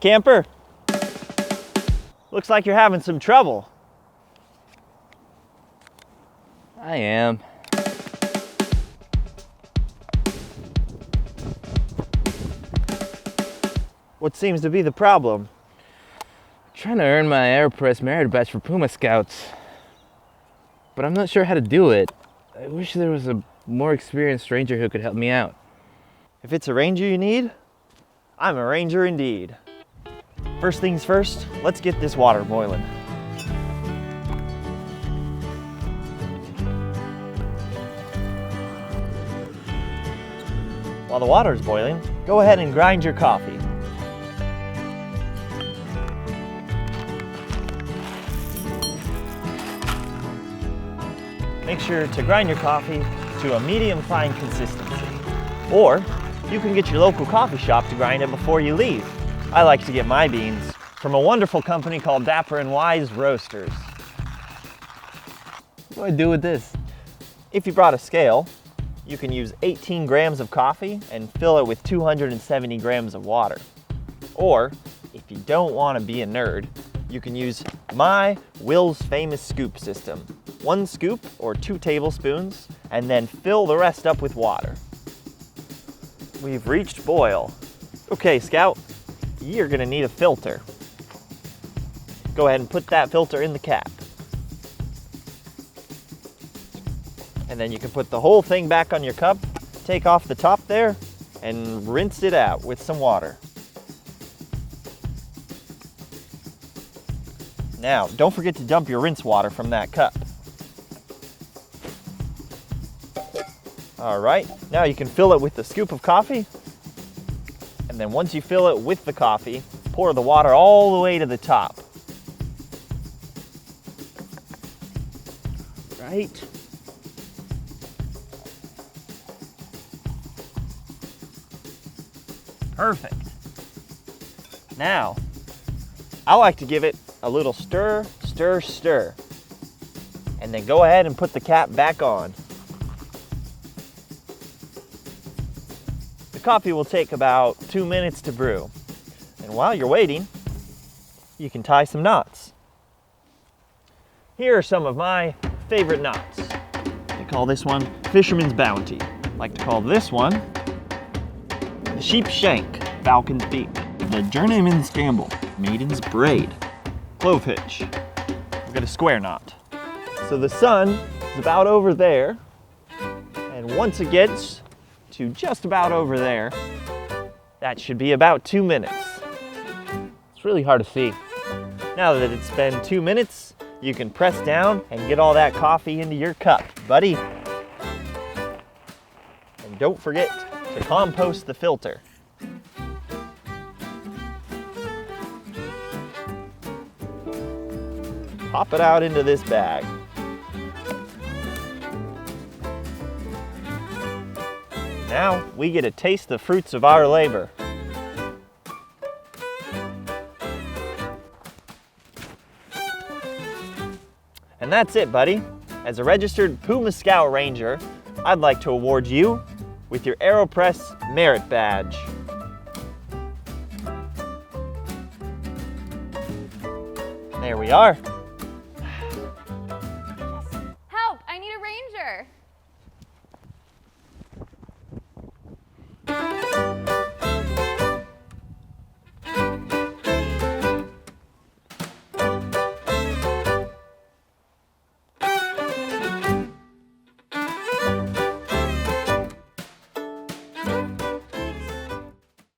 camper. Looks like you're having some trouble. I am. What seems to be the problem? Trying to earn my Aeropress merit badge for Puma Scouts, but I'm not sure how to do it. I wish there was a more experienced ranger who could help me out. If it's a ranger you need, I'm a ranger indeed. First things first, let's get this water boiling. While the water is boiling, go ahead and grind your coffee. Make sure to grind your coffee to a medium fine consistency. Or you can get your local coffee shop to grind it before you leave. I like to get my beans from a wonderful company called Dapperandwise Roasters. What do I do with this? If you brought a scale, you can use 18 grams of coffee and fill it with 270 grams of water. Or, if you don't want to be a nerd, you can use my Will's Famous Scoop system. 1 scoop or 2 tablespoons, and then fill the rest up with water. We've reached boil. Okay, Scout, you're gonna need a filter. Go ahead and put that filter in the cap. And then you can put the whole thing back on your cup, take off the top there, and rinse it out with some water. Now, don't forget to dump your rinse water from that cup. All right, now you can fill it with a scoop of coffee. And then once you fill it with the coffee, pour the water all the way to the top. Right? Perfect. Now, I like to give it a little stir, stir, stir. And then go ahead and put the cap back on. The coffee will take about 2 minutes to brew. And while you're waiting, you can tie some knots. Here are some of my favorite knots. They call this one Fisherman's Bounty. I like to call this one the Sheep Shank, Falcon's Beak. The Journeyman's Gamble, Maiden's Braid. Clove hitch. We've got a square knot. So the sun is about over there, and once it gets to just about over there, that should be about 2 minutes. It's really hard to see. Now that it's been 2 minutes, you can press down and get all that coffee into your cup, buddy. And don't forget to compost the filter. Pop it out into this bag. Now we get to taste the fruits of our labor. And that's it, buddy. As a registered Puma Scout Ranger, I'd like to award you with your Aeropress Merit Badge. There we are.